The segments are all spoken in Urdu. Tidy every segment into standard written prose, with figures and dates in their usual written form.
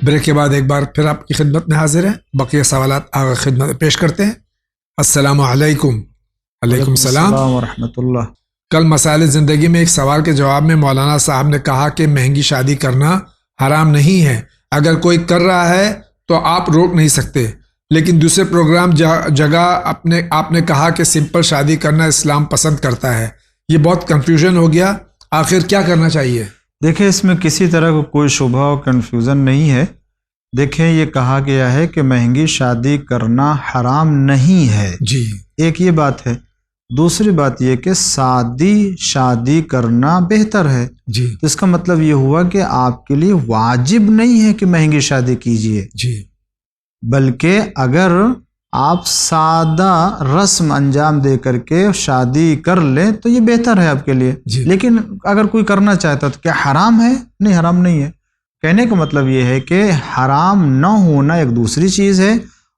بریک کے بعد ایک بار پھر آپ کی خدمت میں حاضر ہیں، بقیہ سوالات آگے خدمت میں پیش کرتے ہیں۔ السلام علیکم۔ علیکم السلام ورحمۃ اللہ۔ کل مسائل زندگی میں ایک سوال کے جواب میں مولانا صاحب نے کہا کہ مہنگی شادی کرنا حرام نہیں ہے، اگر کوئی کر رہا ہے تو آپ روک نہیں سکتے، لیکن دوسرے پروگرام جگہ آپ نے کہا کہ سمپل شادی کرنا اسلام پسند کرتا ہے۔ یہ بہت کنفیوژن ہو گیا، آخر کیا کرنا چاہیے؟ دیکھیں، اس میں کسی طرح کا کوئی شبہ اور کنفیوژن نہیں ہے۔ دیکھیں، یہ کہا گیا ہے کہ مہنگی شادی کرنا حرام نہیں ہے، جی، ایک یہ بات ہے۔ دوسری بات یہ کہ سادی شادی کرنا بہتر ہے۔ جی اس کا مطلب یہ ہوا کہ آپ کے لیے واجب نہیں ہے کہ مہنگی شادی کیجئے، جی بلکہ اگر آپ سادہ رسم انجام دے کر کے شادی کر لیں تو یہ بہتر ہے آپ کے لیے۔ جی لیکن اگر کوئی کرنا چاہتا تو کیا حرام ہے؟ نہیں، حرام نہیں ہے۔ کہنے کا مطلب یہ ہے کہ حرام نہ ہونا ایک دوسری چیز ہے،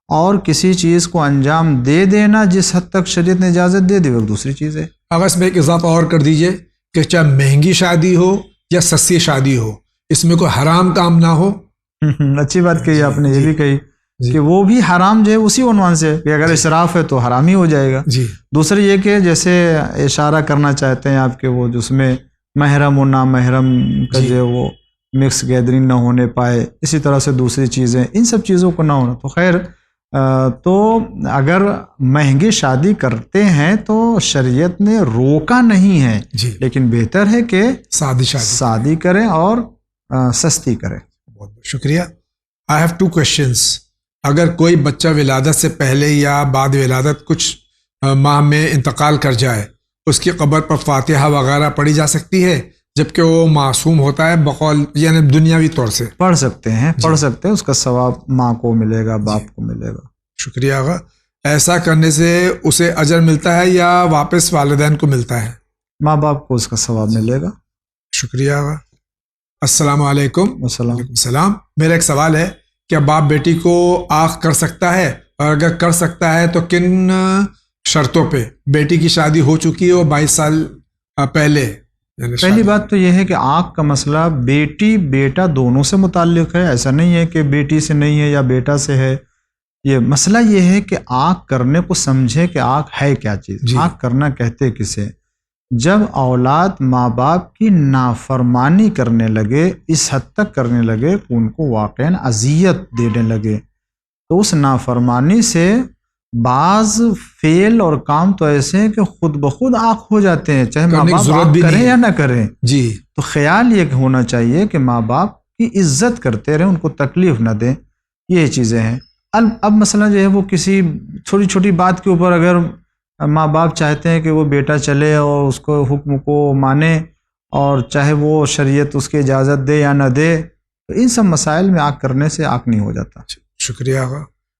اور کسی چیز کو انجام دے دینا جس حد تک شریعت نے اجازت دے دی وہ ایک دوسری چیز ہے۔ اگر اس میں ایک اضافہ اور کر دیجئے کہ چاہے مہنگی شادی ہو یا سستی شادی ہو، اس میں کوئی حرام کام نہ ہو۔ اچھی بات کہی آپ نے، یہ بھی کہی جی کہ وہ بھی حرام جو ہے اسی عنوان سے ہے کہ اگر اسراف ہے تو حرام ہی ہو جائے گا۔ جی دوسری یہ کہ جیسے اشارہ کرنا چاہتے ہیں آپ کے وہ جس میں محرم و نامحرم کا جی جو ہے وہ مکس گیدرنگ نہ ہونے پائے، اسی طرح سے دوسری چیزیں، ان سب چیزوں کو نہ ہونا تو خیر۔ تو اگر مہنگی شادی کرتے ہیں تو شریعت نے روکا نہیں ہے، جی لیکن بہتر ہے کہ شادی شادی کریں اور سستی کریں۔ بہت بہت شکریہ۔ I have two questions۔ اگر کوئی بچہ ولادت سے پہلے یا بعد ولادت کچھ ماہ میں انتقال کر جائے، اس کی قبر پر فاتحہ وغیرہ پڑھی جا سکتی ہے جبکہ وہ معصوم ہوتا ہے بقول یعنی دنیاوی طور سے؟ پڑھ سکتے ہیں، پڑھ سکتے ہیں، اس کا ثواب ماں کو ملے گا، باپ کو ملے گا۔ شکریہ آغا۔ ایسا کرنے سے اسے اجر ملتا ہے یا واپس والدین کو ملتا ہے؟ ماں باپ کو اس کا ثواب ملے گا۔ شکریہ آغا۔ السلام علیکم۔ السلام۔ وعلیکم السلام۔ میرا ایک سوال ہے، کیا باپ بیٹی کو آخ کر سکتا ہے، اور اگر کر سکتا ہے تو کن شرطوں پہ؟ بیٹی کی شادی ہو چکی ہے اور 22 سال پہلے۔ پہلی بات تو یہ ہے کہ آنکھ کا مسئلہ بیٹی بیٹا دونوں سے متعلق ہے، ایسا نہیں ہے کہ بیٹی سے نہیں ہے یا بیٹا سے ہے۔ یہ مسئلہ یہ ہے کہ آنکھ کرنے کو سمجھے کہ آنکھ ہے کیا چیز۔ جی آنکھ کرنا کہتے کسے؟ جب اولاد ماں باپ کی نافرمانی کرنے لگے، اس حد تک کرنے لگے کہ ان کو واقعاً اذیت دینے لگے، تو اس نافرمانی سے بعض فعل اور کام تو ایسے ہیں کہ خود بخود آنکھ ہو جاتے ہیں، چاہے ماں باپ آنکھ کریں یا نہ کریں۔ جی تو خیال یہ ہونا چاہیے کہ ماں باپ کی عزت کرتے رہیں، ان کو تکلیف نہ دیں، یہ چیزیں ہیں۔ اب مسئلہ جو ہے وہ کسی چھوٹی چھوٹی بات کے اوپر اگر ماں باپ چاہتے ہیں کہ وہ بیٹا چلے اور اس کو حکم کو مانے، اور چاہے وہ شریعت اس کی اجازت دے یا نہ دے، تو ان سب مسائل میں آنکھ کرنے سے آنکھ نہیں ہو جاتا۔ شکریہ آغا۔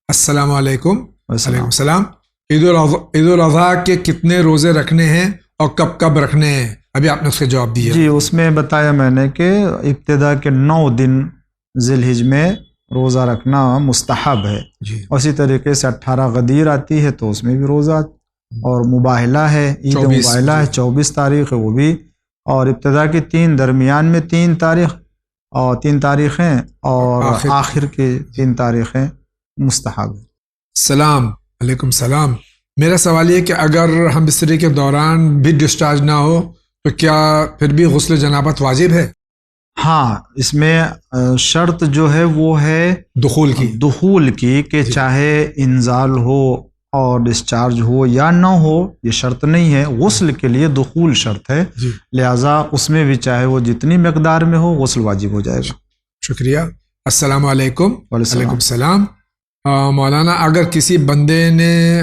السلام علیکم۔ وعلیکم السلام۔ عید الاضحیٰ کے کتنے روزے رکھنے ہیں اور کب کب رکھنے ہیں؟ ابھی آپ نے اس کا جواب دیا۔ جی، اس میں بتایا میں نے کہ ابتدا کے 9 دن ذی الحجہ میں روزہ رکھنا مستحب ہے، جی اسی طریقے سے 18 غدیر آتی ہے تو اس میں بھی روزہ، اور مباہلہ ہے، عید مباہلہ ہے 24 تاریخ ہے وہ بھی، اور ابتدا کی 3، درمیان میں 3 تاریخ اور 3 تاریخیں، اور آخر کے 3 تاریخیں مستحب ہے۔ السلام علیکم۔ السلام۔ میرا سوال یہ کہ اگر ہم بستری کے دوران بھی ڈسچارج نہ ہو تو کیا پھر بھی غسل جنابت واجب ہے؟ ہاں، اس میں شرط جو ہے وہ ہے دخول کی کہ چاہے انزال ہو اور ڈسچارج ہو یا نہ ہو، یہ شرط نہیں ہے، غسل کے لیے دخول شرط ہے، لہٰذا اس میں بھی چاہے وہ جتنی مقدار میں ہو غسل واجب ہو جائے گا۔ شکریہ۔ السلام علیکم۔ وعلیکم السلام۔ مولانا، اگر کسی بندے نے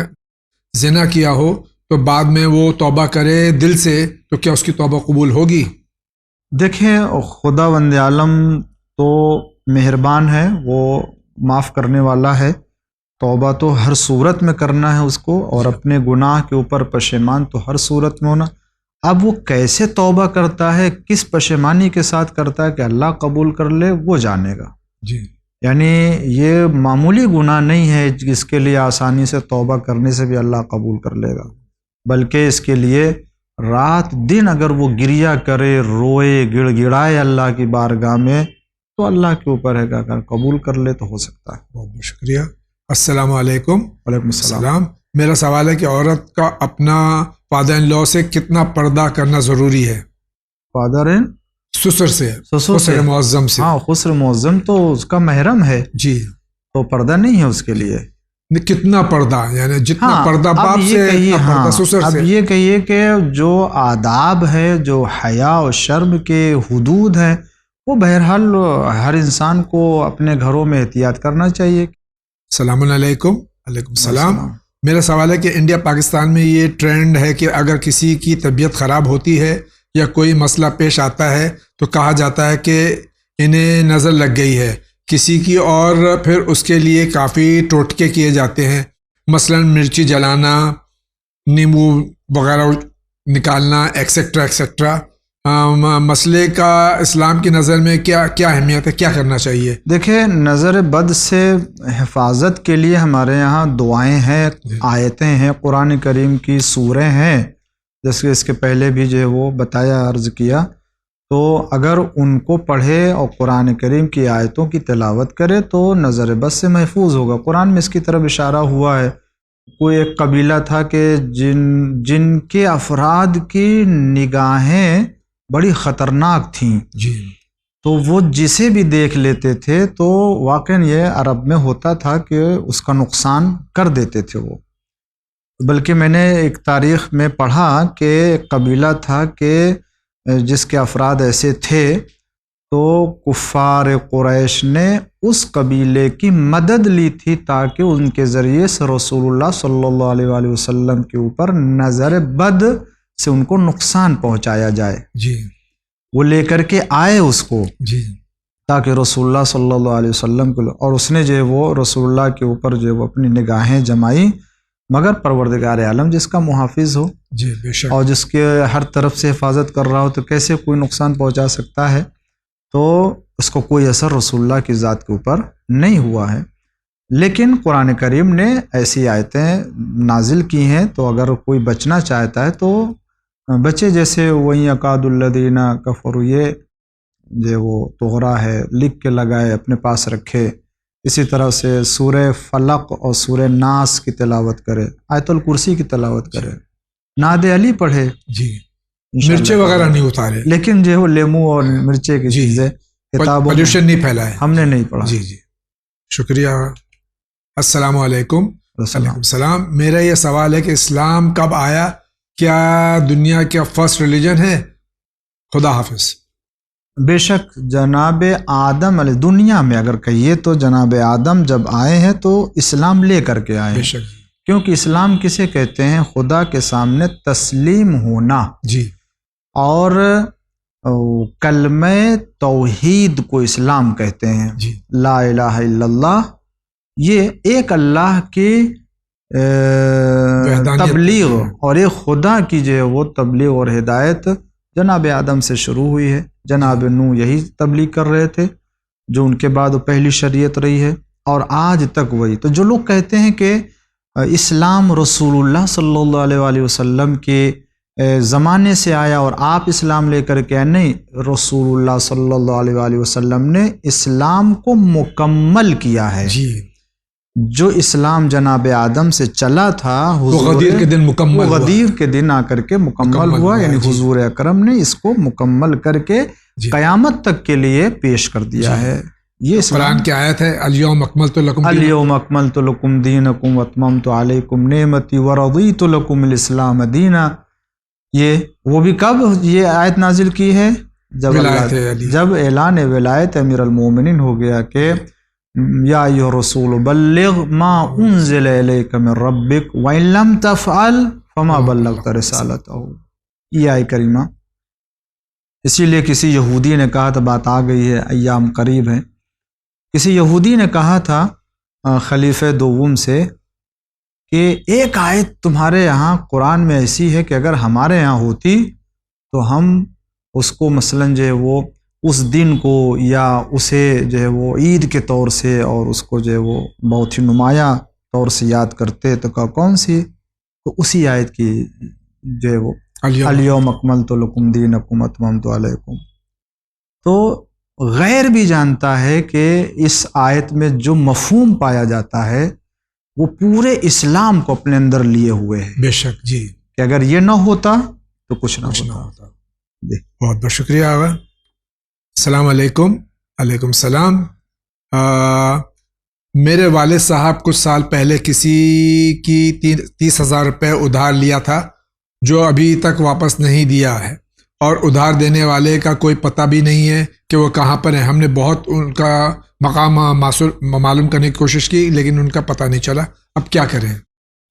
زنا کیا ہو تو بعد میں وہ توبہ کرے دل سے تو کیا اس کی توبہ قبول ہوگی؟ دیکھیں، خداوند عالم تو مہربان ہے، وہ معاف کرنے والا ہے، توبہ تو ہر صورت میں کرنا ہے اس کو، اور اپنے گناہ کے اوپر پشیمان تو ہر صورت میں ہونا۔ اب وہ کیسے توبہ کرتا ہے، کس پشیمانی کے ساتھ کرتا ہے کہ اللہ قبول کر لے، وہ جانے گا۔ جی، یعنی یہ معمولی گناہ نہیں ہے جس کے لیے آسانی سے توبہ کرنے سے بھی اللہ قبول کر لے گا، بلکہ اس کے لیے رات دن اگر وہ گریہ کرے، روئے، گڑ گڑائے اللہ کی بارگاہ میں، تو اللہ کے اوپر ہے کہ اگر قبول کر لے تو ہو سکتا ہے۔ بہت بہت شکریہ۔ السلام علیکم۔ وعلیکم السلام۔ السلام۔ میرا سوال ہے کہ عورت کا اپنا فادر ان لا سے کتنا پردہ کرنا ضروری ہے؟ فادر سسر سے، سسر سے، خسر معظم سے۔ ہاں خسر معظم تو اس کا محرم ہے، جی، تو پردہ نہیں ہے اس کے لیے۔ کتنا پردہ، یعنی جتنا ہاں، پردہ اب باپ یہ سے کہیے، اتنا پردہ سسر اب سے۔ یہ کہیے کہ جو آداب ہے، جو حیا و شرم کے حدود ہیں، وہ بہرحال ہر انسان کو اپنے گھروں میں احتیاط کرنا چاہیے۔ السلام علیکم۔ وعلیکم السلام۔ میرا سوال ہے کہ انڈیا پاکستان میں یہ ٹرینڈ ہے کہ اگر کسی کی طبیعت خراب ہوتی ہے یا کوئی مسئلہ پیش آتا ہے تو کہا جاتا ہے کہ انہیں نظر لگ گئی ہے کسی کی، اور پھر اس کے لیے کافی ٹوٹکے کیے جاتے ہیں، مثلا مرچی جلانا، نیمبو وغیرہ نکالنا، ایکسیٹرا ایکسیٹرا۔ مسئلے کا اسلام کی نظر میں کیا اہمیت ہے، کیا کرنا چاہیے؟ دیکھیں، نظر بد سے حفاظت کے لیے ہمارے یہاں دعائیں ہیں، آیتیں ہیں، قرآن کریم کی سوریں ہیں، جیسے اس کے پہلے بھی جو ہے وہ بتایا، عرض کیا، تو اگر ان کو پڑھے اور قرآن کریم کی آیتوں کی تلاوت کرے تو نظر بد سے محفوظ ہوگا۔ قرآن میں اس کی طرف اشارہ ہوا ہے، کوئی ایک قبیلہ تھا کہ جن کے افراد کی نگاہیں بڑی خطرناک تھیں، جی، تو وہ جسے بھی دیکھ لیتے تھے تو واقعاً یہ عرب میں ہوتا تھا کہ اس کا نقصان کر دیتے تھے وہ۔ بلکہ میں نے ایک تاریخ میں پڑھا کہ ایک قبیلہ تھا کہ جس کے افراد ایسے تھے، تو کفار قریش نے اس قبیلے کی مدد لی تھی تاکہ ان کے ذریعے سے رسول اللہ صلی اللہ علیہ وآلہ وسلم کے اوپر نظر بد سے ان کو نقصان پہنچایا جائے۔ جی، وہ لے کر کے آئے اس کو، جی، تاکہ رسول اللہ صلی اللہ علیہ وسلم کو، اور اس نے جو ہے وہ رسول اللہ کے اوپر جو ہے وہ اپنی نگاہیں جمائی، مگر پروردگار عالم جس کا محافظ ہو، جی، بے شک، اور جس کے ہر طرف سے حفاظت کر رہا ہو، تو کیسے کوئی نقصان پہنچا سکتا ہے؟ تو اس کو کوئی اثر رسول اللہ کی ذات کے اوپر نہیں ہوا ہے۔ لیکن قرآن کریم نے ایسی آیتیں نازل کی ہیں، تو اگر کوئی بچنا چاہتا ہے تو بچے، جیسے وَإِن يَكَادُ الَّذِينَ كَفَرُوا، یہ جو وہ توغرا ہے، لکھ کے لگائے، اپنے پاس رکھے۔ اسی طرح سے سورہ فلق اور سورہ ناس کی تلاوت کرے، آیت الکرسی کی تلاوت کرے، ناد علی پڑھے، جی، انشاءاللہ مرچے وغیرہ نہیں اتارے، لیکن جو ہے وہ لیمو اور مرچے کی چیزیں کتابوں میں پولیوشن نہیں پھیلائے، ہم نے نہیں پڑھا۔ جی، جی، شکریہ۔ السلام علیکم۔ وعلیکم السلام۔ میرا یہ سوال ہے کہ اسلام کب آیا؟ کیا دنیا کا فرسٹ ریلیجن ہے؟ خدا حافظ۔ بے شک جناب آدم علیہ، دنیا میں اگر کہیے تو جناب آدم جب آئے ہیں تو اسلام لے کر کے آئے بے ہیں، شک، کیونکہ اسلام کسے کہتے ہیں؟ خدا کے سامنے تسلیم ہونا جی، اور کلمہ توحید کو اسلام کہتے ہیں۔ جی، لا الہ الا اللہ، یہ ایک اللہ کی تبلیغ اور ایک خدا کی جو ہے وہ تبلیغ اور ہدایت جناب آدم سے شروع ہوئی ہے۔ جناب نوح یہی تبلیغ کر رہے تھے، جو ان کے بعد پہلی شریعت رہی ہے، اور آج تک وہی۔ تو جو لوگ کہتے ہیں کہ اسلام رسول اللہ صلی اللہ علیہ وآلہ وسلم کے زمانے سے آیا اور آپ اسلام لے کر کے آئے، نہیں، رسول اللہ صلی اللہ علیہ وآلہ وسلم نے اسلام کو مکمل کیا ہے۔ جی، جو اسلام جناب آدم سے چلا تھا، وہ غدیر کے دن مکمل ہوا، غدیر کے دن آ کر کے مکمل ہوا، یعنی جی، حضور اکرم نے اس کو مکمل کر کے جی، قیامت تک کے لیے پیش کر دیا ہے۔ یہ قرآن کی آیت ہے، الیوم اکملت لکم الیوم اکملت لکم دینکم واتممت علیکم نعمتی ورضیت لکم الاسلام دینا۔ یہ وہ بھی کب یہ آیت نازل کی ہے؟ جب اعلان ولایت امیر المومنین ہو گیا کہ یا ایھا الرسول بلغ ما انزل الیک من ربک وان لم تفعل فما بلغت رسالتہ، یہ آیت کریمہ۔ اسی لیے کسی یہودی نے کہا تھا، بات آ گئی ہے، ایام قریب ہیں، کسی یہودی نے کہا تھا خلیفہ دوم سے کہ ایک آیت تمہارے یہاں قرآن میں ایسی ہے کہ اگر ہمارے یہاں ہوتی تو ہم اس کو مثلاً جو ہے وہ اس دن کو یا اسے جو ہے وہ عید کے طور سے اور اس کو جو ہے وہ بہت ہی نمایاں طور سے یاد کرتے۔ تو کہا کون سی؟ تو اسی آیت کی جو ہے وہ الیوم اکملت لکم دینکم واتممت علیکم۔ تو غیر بھی جانتا ہے کہ اس آیت میں جو مفہوم پایا جاتا ہے وہ پورے اسلام کو اپنے اندر لیے ہوئے ہے، بے شک جی، کہ اگر یہ نہ ہوتا تو کچھ نہ ہوتا۔ بہت بہت شکریہ آغا۔ السلام علیکم۔ علیکم السلام۔ میرے والد صاحب کچھ سال پہلے کسی کی 30,000 روپے ادھار لیا تھا جو ابھی تک واپس نہیں دیا ہے، اور ادھار دینے والے کا کوئی پتہ بھی نہیں ہے کہ وہ کہاں پر ہے۔ ہم نے بہت ان کا مقام معلوم کرنے کی کوشش کی لیکن ان کا پتہ نہیں چلا، اب کیا کریں؟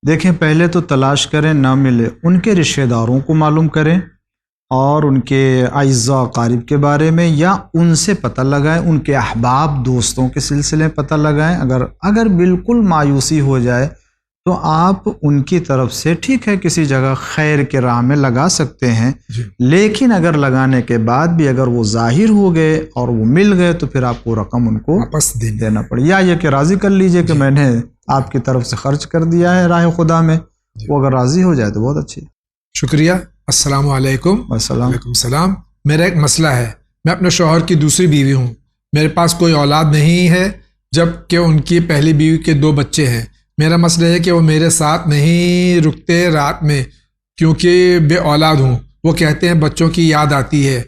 دیکھیں، پہلے تو تلاش کریں، نہ ملے ان کے رشتہ داروں کو معلوم کریں اور ان کے اعزاء اقارب کے بارے میں، یا ان سے پتہ لگائیں، ان کے احباب دوستوں کے سلسلے میں پتہ لگائیں۔ اگر بالکل مایوسی ہو جائے تو آپ ان کی طرف سے ٹھیک ہے کسی جگہ خیر کے راہ میں لگا سکتے ہیں، لیکن اگر لگانے کے بعد بھی اگر وہ ظاہر ہو گئے اور وہ مل گئے تو پھر آپ کو رقم ان کو واپس دینا پڑے، یا یہ کہ راضی کر لیجئے کہ میں نے آپ کی طرف سے خرچ کر دیا ہے راہ خدا میں، وہ اگر راضی ہو جائے تو بہت اچھی۔ شکریہ۔ السلام علیکم۔ وعلیکم السلام۔ میرا ایک مسئلہ ہے، میں اپنے شوہر کی دوسری بیوی ہوں، میرے پاس کوئی اولاد نہیں ہے جبکہ ان کی پہلی بیوی کے 2 بچے ہیں۔ میرا مسئلہ ہے کہ وہ میرے ساتھ نہیں رکتے رات میں کیونکہ بے اولاد ہوں، وہ کہتے ہیں بچوں کی یاد آتی ہے۔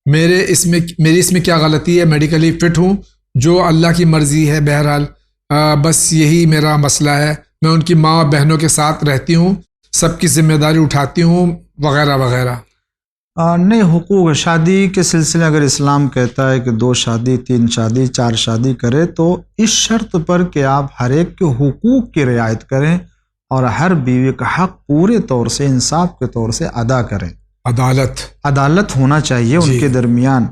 میری اس میں کیا غلطی ہے؟ میڈیکلی فٹ ہوں، جو اللہ کی مرضی ہے۔ بہرحال بس یہی میرا مسئلہ ہے، میں ان کی ماں اور بہنوں کے ساتھ رہتی ہوں، سب کی ذمہ داری اٹھاتی ہوں وغیرہ وغیرہ۔ نہیں، حقوق شادی کے سلسلے اگر اسلام کہتا ہے کہ 2 شادی 3 شادی 4 شادی کرے تو اس شرط پر کہ آپ ہر ایک کے حقوق کی رعایت کریں اور ہر بیوی کا حق پورے طور سے انصاف کے طور سے ادا کریں۔ عدالت ہونا چاہیے ان کے درمیان۔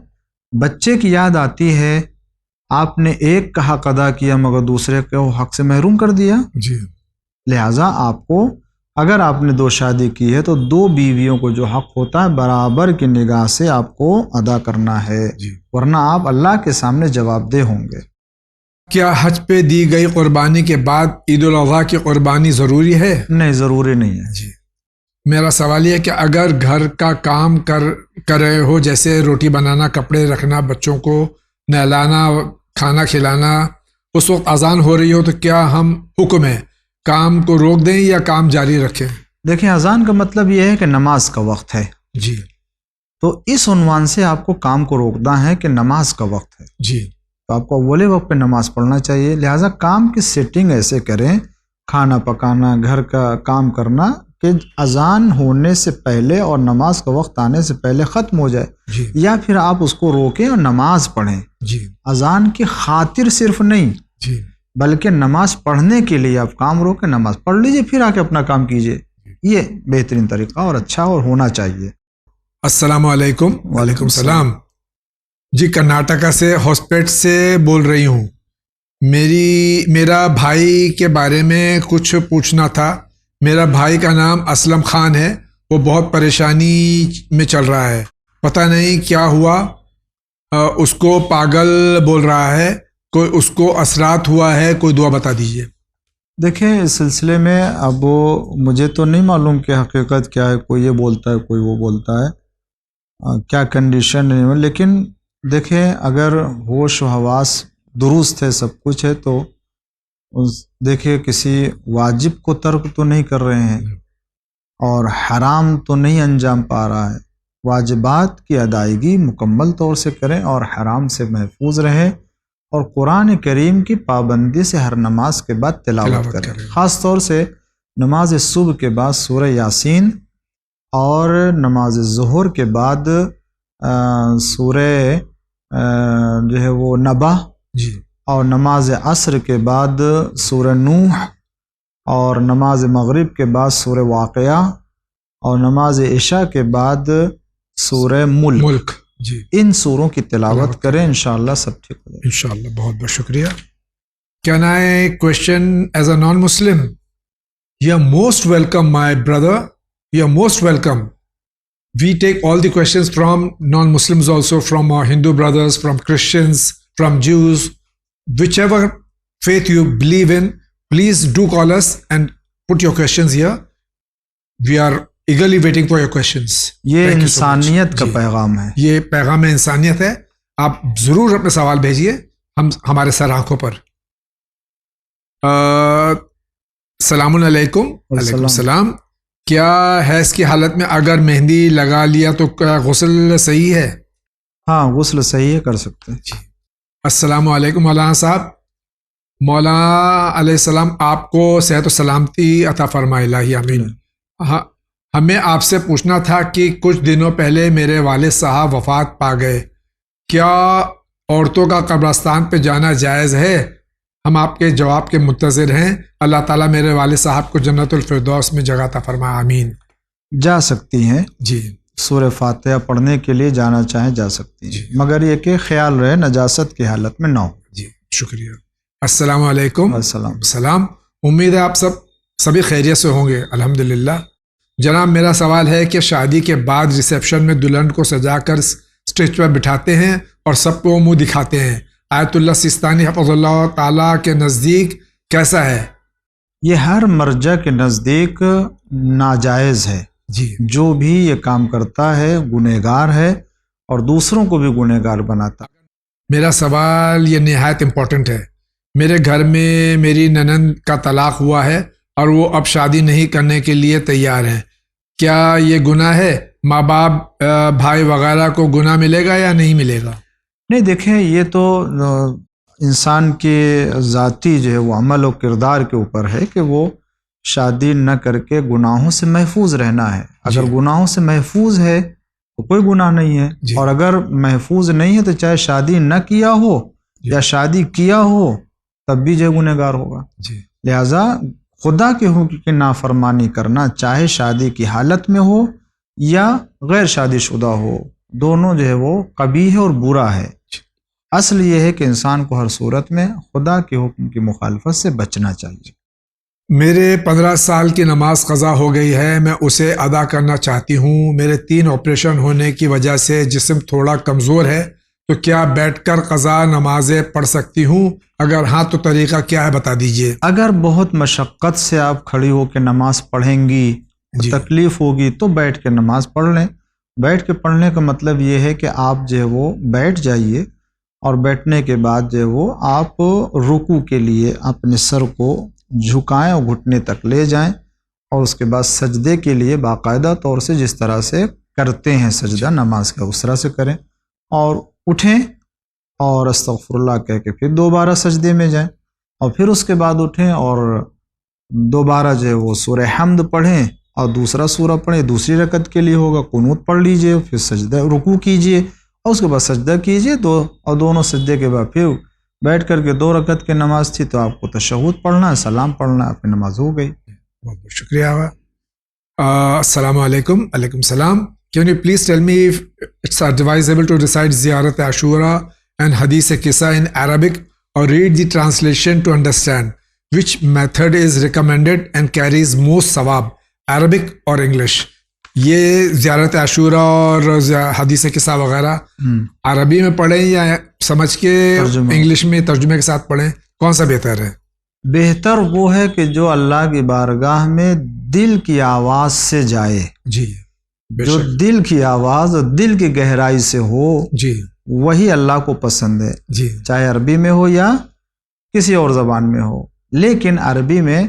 بچے کی یاد آتی ہے، آپ نے ایک کا حق ادا کیا مگر دوسرے کو حق سے محروم کر دیا، لہٰذا آپ کو اگر آپ نے 2 شادی کی ہے تو 2 بیویوں کو جو حق ہوتا ہے برابر کی نگاہ سے آپ کو ادا کرنا ہے، ورنہ آپ اللہ کے سامنے جواب دہ ہوں گے۔ کیا حج پہ دی گئی قربانی کے بعد عید الاضحیٰ کی قربانی ضروری ہے؟ نہیں، ضروری نہیں ہے۔ میرا سوال یہ ہے کہ اگر گھر کا کام کر رہے ہو، جیسے روٹی بنانا، کپڑے رکھنا، بچوں کو نہلانا، کھانا کھلانا، اس وقت اذان ہو رہی ہو تو کیا ہم حکم ہے کام کو روک دیں یا کام جاری رکھیں؟ دیکھیں، اذان کا مطلب یہ ہے کہ نماز کا وقت ہے، تو اس عنوان سے آپ کو کام کو روکنا ہے کہ نماز کا وقت ہے، تو آپ کو اولے وقت پہ نماز پڑھنا چاہیے، لہٰذا کام کی سیٹنگ ایسے کریں، کھانا پکانا، گھر کا کام کرنا، کہ اذان ہونے سے پہلے اور نماز کا وقت آنے سے پہلے ختم ہو جائے، یا پھر آپ اس کو روکیں اور نماز پڑھیں۔ اذان کی خاطر صرف نہیں بلکہ نماز پڑھنے کے لیے آپ کام روکیں، نماز پڑھ لیجئے، پھر آ کے اپنا کام کیجئے، یہ بہترین طریقہ اور اچھا اور ہونا چاہیے۔ السلام علیکم۔ وعلیکم السلام۔ جی، کرناٹکا سے ہاسپیٹ سے بول رہی ہوں، میرا بھائی کے بارے میں کچھ پوچھنا تھا۔ میرا بھائی کا نام اسلم خان ہے، وہ بہت پریشانی میں چل رہا ہے، پتہ نہیں کیا ہوا، اس کو پاگل بول رہا ہے، کوئی اس کو اثرات ہوا ہے، کوئی دعا بتا دیجیے۔ دیکھیں، اس سلسلے میں اب مجھے تو نہیں معلوم کہ حقیقت کیا ہے، کوئی یہ بولتا ہے کوئی وہ بولتا ہے، کیا کنڈیشن ہے، لیکن دیکھیں اگر ہوش و حواس درست ہے، سب کچھ ہے، تو دیکھیں کسی واجب کو ترک تو نہیں کر رہے ہیں اور حرام تو نہیں انجام پا رہا ہے، واجبات کی ادائیگی مکمل طور سے کریں اور حرام سے محفوظ رہیں، اور قرآن کریم کی پابندی سے ہر نماز کے بعد تلاوت کریں، خاص طور سے نماز صبح کے بعد سورہ یاسین، اور نماز ظہر کے بعد سورہ جو ہے وہ نبا، اور نماز عصر کے بعد سورہ نوح، اور نماز مغرب کے بعد سورہ واقعہ، اور نماز عشاء کے بعد سورہ ملک۔ ان سوروں کی تلاوت کریں، انشاءاللہ سب ٹھیک ہو جائے گا۔ انشاءاللہ۔ بہت بہت شکریہ۔ Can I question as a non-Muslim? You are most welcome, my brother. You are most welcome. We take all the questions from non-Muslims also, from our Hindu brothers, from Christians, from Jews. Whichever faith you believe in, please do call us and put your questions here. We are eagerly waiting for your questions. یہ انسانیت کا پیغام ہے، یہ پیغام انسانیت ہے، آپ ضرور اپنے سوال بھیجیے ہمارے سر آنکھوں پر. السلام علیکم. وعلیکم السلام. کیا حیض کی حالت میں اگر مہندی لگا لیا تو کیا غسل صحیح ہے؟ ہاں غسل صحیح ہے، کر سکتے ہیں. السلام علیکم مولانا صاحب. مولانا علیہ السلام آپ کو صحت و سلامتی عطا فرمائے الہی آمین. ہمیں آپ سے پوچھنا تھا کہ کچھ دنوں پہلے میرے والد صاحب وفات پا گئے، کیا عورتوں کا قبرستان پہ جانا جائز ہے؟ ہم آپ کے جواب کے منتظر ہیں. اللہ تعالیٰ میرے والد صاحب کو جنت الفردوس میں جگہ عطا فرمائے آمین. جا سکتی ہیں جی. سورہ فاتحہ پڑھنے کے لیے جانا چاہیں جا سکتی ہیں جی. مگر یہ کہ خیال رہے نجاست کی حالت میں نہ ہو. جی شکریہ. السلام علیکم. السلام. امید ہے آپ سبھی خیریت سے ہوں گے. الحمدللہ. جناب میرا سوال ہے کہ شادی کے بعد ریسیپشن میں دلہن کو سجا کر اسٹیج پر بٹھاتے ہیں اور سب کو منہ دکھاتے ہیں، آیت اللہ سیستانی حفظ اللہ تعالیٰ کے نزدیک کیسا ہے؟ یہ ہر مرجع کے نزدیک ناجائز ہے. جی. جو بھی یہ کام کرتا ہے گنہگار ہے اور دوسروں کو بھی گنہگار بناتا. میرا سوال یہ نہایت امپورٹنٹ ہے. میرے گھر میں میری ننند کا طلاق ہوا ہے اور وہ اب شادی نہیں کرنے کے لیے تیار ہیں. کیا یہ گناہ ہے؟ ماں باپ بھائی وغیرہ کو گناہ ملے گا یا نہیں ملے گا؟ نہیں دیکھیں، یہ تو انسان کے ذاتی جو ہے وہ عمل و کردار کے اوپر ہے کہ وہ شادی نہ کر کے گناہوں سے محفوظ رہنا ہے. اگر گناہوں سے محفوظ ہے تو کوئی گناہ نہیں ہے. اور اگر محفوظ نہیں ہے تو چاہے شادی نہ کیا ہو یا شادی کیا ہو تب بھی جو گنہگار ہوگا. لہذا خدا کے حکم کی نافرمانی کرنا چاہے شادی کی حالت میں ہو یا غیر شادی شدہ ہو، دونوں جو ہے وہ قبیح اور برا ہے. اصل یہ ہے کہ انسان کو ہر صورت میں خدا کے حکم کی مخالفت سے بچنا چاہیے. میرے 15 سال کی نماز قضا ہو گئی ہے، میں اسے ادا کرنا چاہتی ہوں. میرے 3 آپریشن ہونے کی وجہ سے جسم تھوڑا کمزور ہے، تو کیا بیٹھ کر قضا نمازیں پڑھ سکتی ہوں؟ اگر ہاں تو طریقہ کیا ہے بتا دیجئے. اگر بہت مشقت سے آپ کھڑی ہو کے نماز پڑھیں گی، تکلیف ہوگی تو بیٹھ کے نماز پڑھ لیں. بیٹھ کے پڑھنے کا مطلب یہ ہے کہ آپ جو ہے وہ بیٹھ جائیے اور بیٹھنے کے بعد جو ہے وہ آپ رکوع کے لیے اپنے سر کو جھکائیں اور گھٹنے تک لے جائیں، اور اس کے بعد سجدے کے لیے باقاعدہ طور سے جس طرح سے کرتے ہیں سجدہ نماز کا اس طرح سے کریں، اور اٹھیں اور استغفر اللہ کہہ کے پھر دوبارہ سجدے میں جائیں، اور پھر اس کے بعد اٹھیں اور دوبارہ جو ہے وہ سورہ حمد پڑھیں اور دوسرا سورہ پڑھیں. دوسری رکعت کے لیے ہوگا قنوت پڑھ لیجئے، پھر سجدہ رکوع کیجئے اور اس کے بعد سجدہ کیجئے اور دونوں سجدے کے بعد پھر بیٹھ کر کے 2 رکعت کی نماز تھی تو آپ کو تشہد پڑھنا ہے، سلام پڑھنا ہے، آپ کی نماز ہو گئی. بہت بہت شکریہ. السلام علیکم. علیکم السلام. Can you please tell me if it's advisable to recite Ziyarat Ashura and Hadith Qissa in Arabic or read the translation to understand? Which method is recommended and carries most sawab, Arabic or English? یہ زیارت عاشورہ اور حدیث قصہ وغیرہ عربی میں پڑھیں یا سمجھ کے انگلش میں ترجمے کے ساتھ پڑھیں، کون سا بہتر ہے؟ بہتر وہ ہے کہ جو اللہ کی بارگاہ میں دل کی آواز سے جائے. جی. جو دل کی آواز اور دل کی گہرائی سے ہو، جی، وہی اللہ کو پسند ہے. جی. چاہے عربی میں ہو یا کسی اور زبان میں ہو، لیکن عربی میں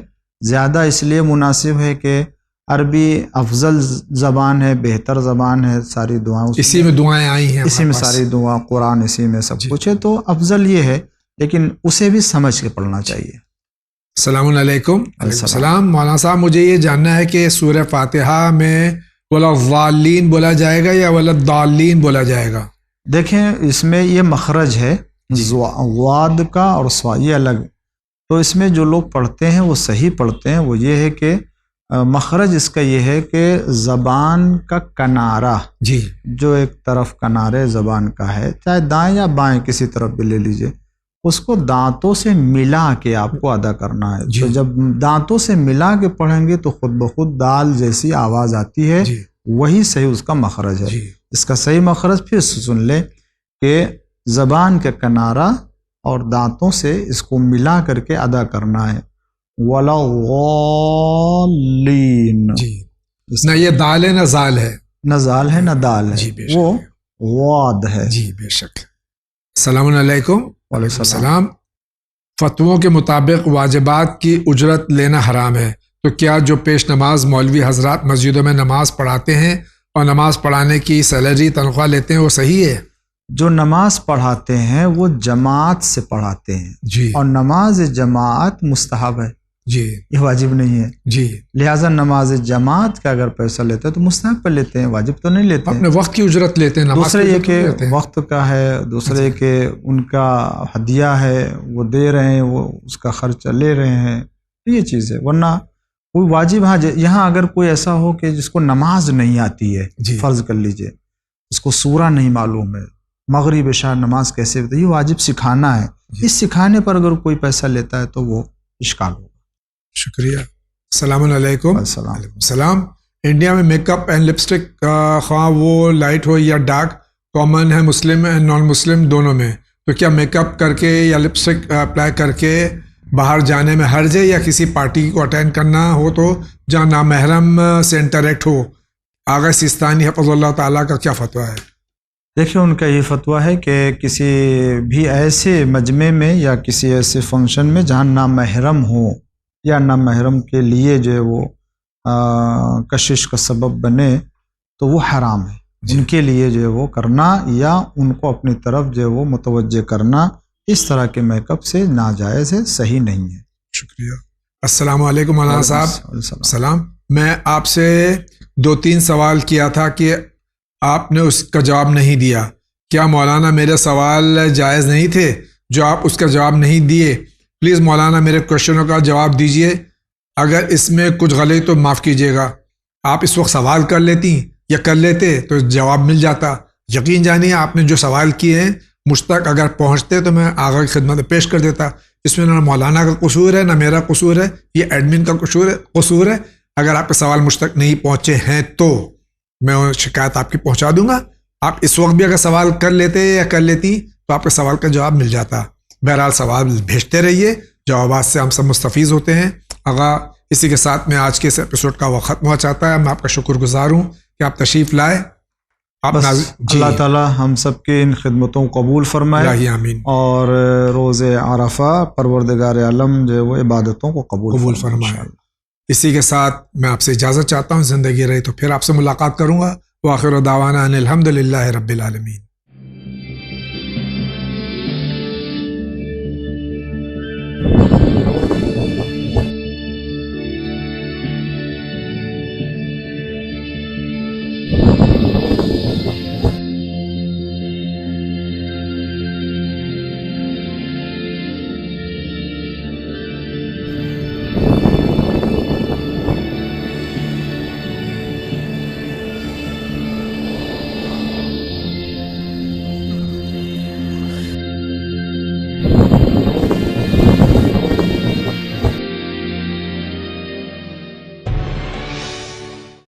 زیادہ اس لیے مناسب ہے کہ عربی افضل زبان ہے، بہتر زبان ہے. ساری دعائیں اسی میں دعائیں آئی ہیں، اسی میں ساری دعا، قرآن اسی میں سب کچھ ہے، تو افضل یہ ہے، لیکن اسے بھی سمجھ کے پڑھنا چاہیے. السلام علیکم. علیکم السلام. مولانا صاحب مجھے یہ جاننا ہے کہ سورہ فاتحہ میں ولا الضالین بولا جائے گا یا ولا الضالین بولا جائے گا؟ دیکھیں اس میں یہ مخرج ہے واد کا اور سوا، یہ الگ. تو اس میں جو لوگ پڑھتے ہیں وہ صحیح پڑھتے ہیں. وہ یہ ہے کہ مخرج اس کا یہ ہے کہ زبان کا کنارہ، جی، جو ایک طرف کنارے زبان کا ہے، چاہے دائیں یا بائیں کسی طرف بھی لے لیجئے، اس کو دانتوں سے ملا کے آپ کو ادا کرنا ہے. تو جب دانتوں سے ملا کے پڑھیں گے تو خود بخود دال جیسی آواز آتی ہے، وہی صحیح اس کا مخرج ہے. اس کا صحیح مخرج پھر سن لیں کہ زبان کے کنارہ اور دانتوں سے اس کو ملا کر کے ادا کرنا ہے. وَلَا غَالِّينَ. نہ یہ دال ہے نہ زال ہے، نہ زال ہے نہ دال ہے، وہ واد ہے. جی بے شک. السلام علیکم. وعلیکم السلام. فتووں کے مطابق واجبات کی اجرت لینا حرام ہے، تو کیا جو پیش نماز مولوی حضرات مسجدوں میں نماز پڑھاتے ہیں اور نماز پڑھانے کی سیلری تنخواہ لیتے ہیں وہ صحیح ہے؟ جو نماز پڑھاتے ہیں وہ جماعت سے پڑھاتے ہیں، جی اور نماز جماعت مستحب ہے، جی یہ واجب نہیں ہے. جی. لہٰذا نماز جماعت کا اگر پیسہ لیتے ہیں تو مستحب پر لیتے ہیں، واجب تو نہیں لیتے ہیں. اپنے وقت کی اجرت لیتے ہیں. نماز دوسرے کی یہ اجرت کہ نہیں لیتے ہیں. وقت کا ہے، دوسرے کہ ان کا ہدیہ ہے وہ دے رہے ہیں، وہ اس کا خرچہ لے رہے ہیں، یہ چیز ہے. ورنہ کوئی واجب، ہاں یہاں اگر کوئی ایسا ہو کہ جس کو نماز نہیں آتی ہے، جی. فرض کر لیجئے اس کو سورہ نہیں معلوم ہے، مغرب عشاء نماز کیسے ہوتی ہے، یہ واجب سکھانا ہے. اس سکھانے پر اگر کوئی پیسہ لیتا ہے تو وہ اشکال ہوگا. شکریہ. السلام علیکم. السلام. السلام. انڈیا میں میک اپ اینڈ لپسٹک خواہ وہ لائٹ ہو یا ڈارک کامن ہے مسلم اینڈ نان مسلم دونوں میں، تو کیا میک اپ کر کے یا لپسٹک اپلائی کر کے باہر جانے میں حرج ہے، یا کسی پارٹی کو اٹینڈ کرنا ہو تو جہاں نامحرم سے انٹریکٹ ہو؟ آغا سیستانی حفظ اللہ تعالیٰ کا کیا فتویٰ ہے؟ دیکھیں ان کا یہ فتویٰ ہے کہ کسی بھی ایسے مجمع میں یا کسی ایسے فنکشن میں جہاں نامحرم ہو یا نامحرم کے لیے جو ہے وہ کشش کا سبب بنے تو وہ حرام ہے. ان کے لیے جو ہے وہ کرنا یا ان کو اپنی طرف جو ہے وہ متوجہ کرنا اس طرح کے میک اپ سے ناجائز ہے، صحیح نہیں ہے. شکریہ. السلام علیکم مولانا صاحب. السلام. میں آپ سے 2-3 سوال کیا تھا کہ آپ نے اس کا جواب نہیں دیا. کیا مولانا میرے سوال جائز نہیں تھے جو آپ اس کا جواب نہیں دیے؟ پلیز مولانا میرے کوشچنوں کا جواب دیجئے. اگر اس میں کچھ غلطی تو معاف کیجیے گا. آپ اس وقت سوال کر لیتی یا کر لیتے تو جواب مل جاتا. یقین جانیے آپ نے جو سوال کیے ہیں مجھ تک اگر پہنچتے تو میں آگے کی خدمت پیش کر دیتا. اس میں نہ مولانا کا قصور ہے نہ میرا قصور ہے، یہ ایڈمن کا قصور ہے. اگر آپ کے سوال مجھ تک نہیں پہنچے ہیں تو میں شکایت آپ کی پہنچا دوں گا. آپ اس وقت بھی اگر سوال کر لیتے یا کر لیتی تو آپ کے سوال کا جواب مل جاتا. بہرحال سوال بھیجتے رہیے، جوابات سے ہم سب مستفیض ہوتے ہیں. اسی کے ساتھ میں آج کے اس ایپیسوڈ کا وقت ہوا چاہتا ہے. میں آپ کا شکر گزار ہوں کہ آپ تشریف لائے. اللہ تعالی ہم سب کے ان خدمتوں کو قبول فرمائے، آمین. اور روز عرفہ پروردگار عالم جو ہے وہ عبادتوں کو قبول فرمائے. اسی کے ساتھ میں آپ سے اجازت چاہتا ہوں. زندگی رہی تو پھر آپ سے ملاقات کروں گا. وآخر دعوانا ان الحمد للہ رب العالمین.